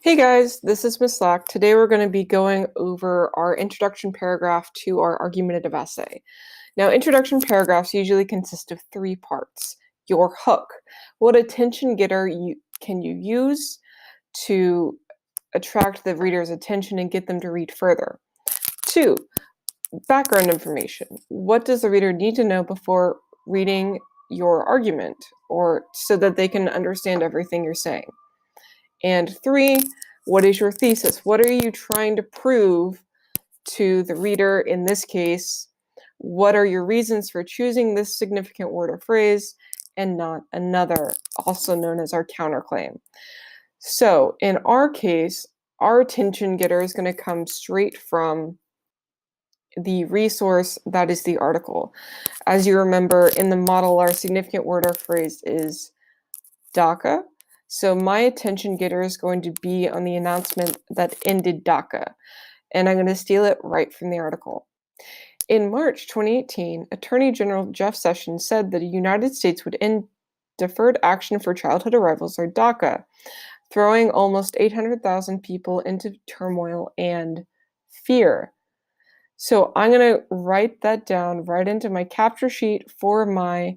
Hey guys, this is Miss Slack. Today we're going to be going over our introduction paragraph to our argumentative essay. Now, introduction paragraphs usually consist of three parts. Your hook. What attention getter can you use to attract the reader's attention and get them to read further? 2. Background information. What does the reader need to know before reading your argument, or so that they can understand everything you're saying? And 3, what is your thesis? What are you trying to prove to the reader in this case? What are your reasons for choosing this significant word or phrase and not another, also known as our counterclaim? So in our case, our attention getter is going to come straight from the resource that is the article. As you remember, in the model, our significant word or phrase is DACA. So my attention getter is going to be on the announcement that ended DACA, and I'm going to steal it right from the article. In March 2018, Attorney General Jeff Sessions said that the United States would end Deferred Action for Childhood Arrivals, or DACA, throwing almost 800,000 people into turmoil and fear. So I'm going to write that down right into my capture sheet for my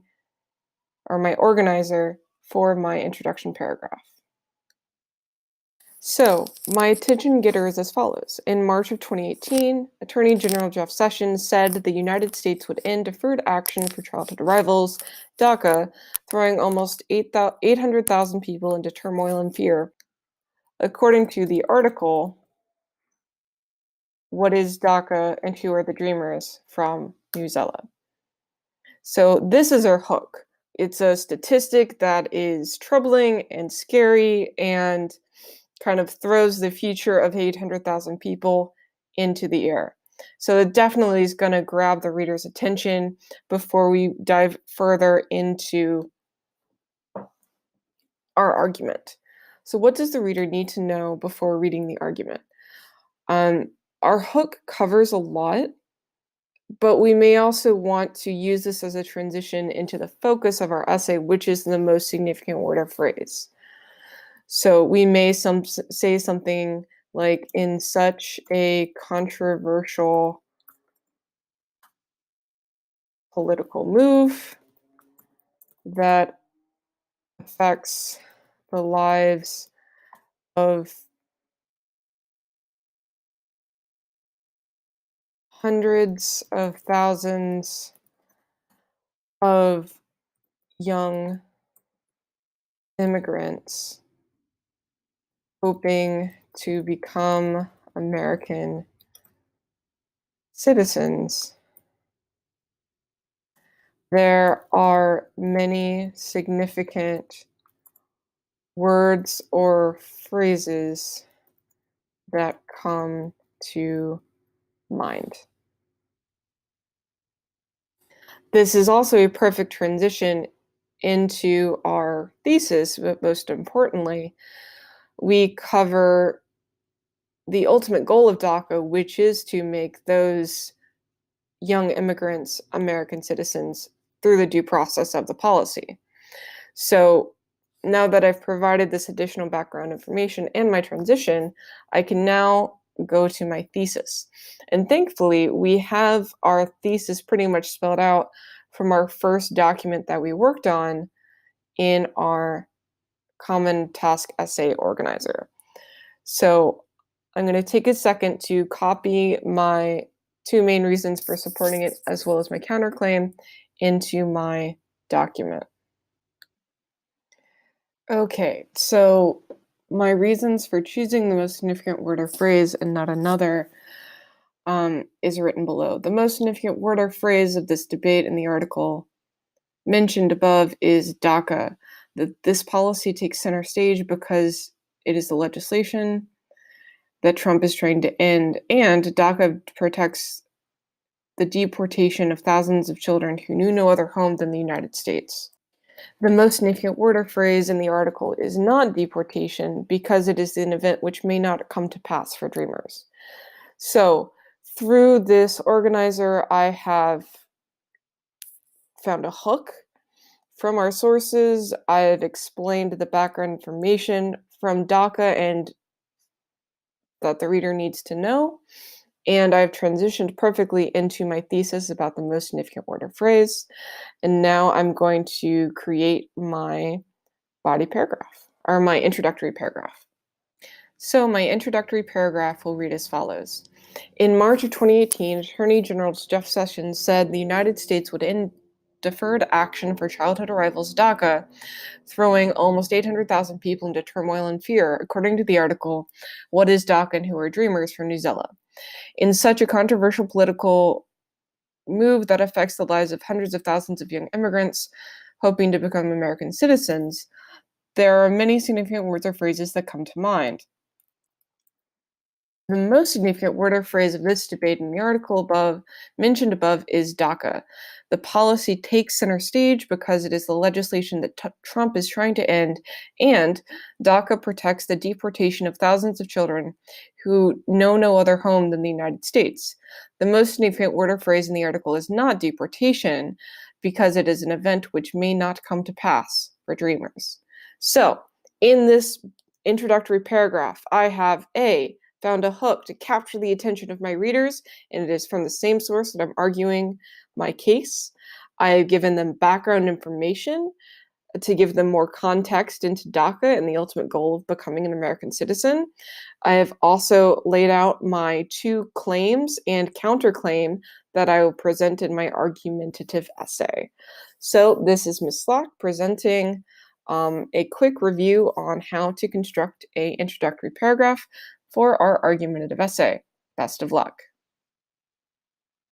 organizer for my introduction paragraph. So my attention getter is as follows. In March of 2018, Attorney General Jeff Sessions said that the United States would end Deferred Action for Childhood Arrivals, DACA, throwing almost 800,000 people into turmoil and fear. According to the article, what is DACA and who are the dreamers from Newsella? So this is our hook. It's a statistic that is troubling and scary and kind of throws the future of 800,000 people into the air. So it definitely is going to grab the reader's attention before we dive further into our argument. So what does the reader need to know before reading the argument? Our hook covers a lot, but we may also want to use this as a transition into the focus of our essay, which is the most significant word or phrase. So we may say something like, in such a controversial political move that affects the lives of hundreds of thousands of young immigrants hoping to become American citizens. There are many significant words or phrases that come to mind. This is also a perfect transition into our thesis, but most importantly, we cover the ultimate goal of DACA, which is to make those young immigrants American citizens through the due process of the policy. So now that I've provided this additional background information and my transition, I can now go to my thesis. And thankfully, we have our thesis pretty much spelled out from our first document that we worked on in our Common Task Essay Organizer. So I'm going to take a second to copy my two main reasons for supporting it, as well as my counterclaim, into my document. Okay, so my reasons for choosing the most significant word or phrase and not another is written below. The most significant word or phrase of this debate in the article mentioned above is DACA. This policy takes center stage because it is the legislation that Trump is trying to end, and DACA protects the deportation of thousands of children who knew no other home than the United States. The most significant word or phrase in the article is not deportation, because it is an event which may not come to pass for dreamers. So through this organizer, I have found a hook from our sources. I've explained the background information from DACA and that the reader needs to know, and I've transitioned perfectly into my thesis about the most significant word or phrase. And now I'm going to create my body paragraph, or my introductory paragraph. So my introductory paragraph will read as follows. In March of 2018, Attorney General Jeff Sessions said the United States would end deferred action for childhood arrivals DACA, throwing almost 800,000 people into turmoil and fear, according to the article, What is DACA and Who Are Dreamers from Newsella. In such a controversial political move that affects the lives of hundreds of thousands of young immigrants hoping to become American citizens, there are many significant words or phrases that come to mind. The most significant word or phrase of this debate in the article mentioned above is DACA. The policy takes center stage because it is the legislation that Trump is trying to end, and DACA protects the deportation of thousands of children who know no other home than the United States. The most significant word or phrase in the article is not deportation, because it is an event which may not come to pass for dreamers. So, in this introductory paragraph, I have found a hook to capture the attention of my readers, and it is from the same source that I'm arguing my case. I have given them background information to give them more context into DACA and the ultimate goal of becoming an American citizen. I have also laid out my two claims and counterclaim that I will present in my argumentative essay. So this is Ms. Slack presenting a quick review on how to construct an introductory paragraph for our argumentative essay. Best of luck.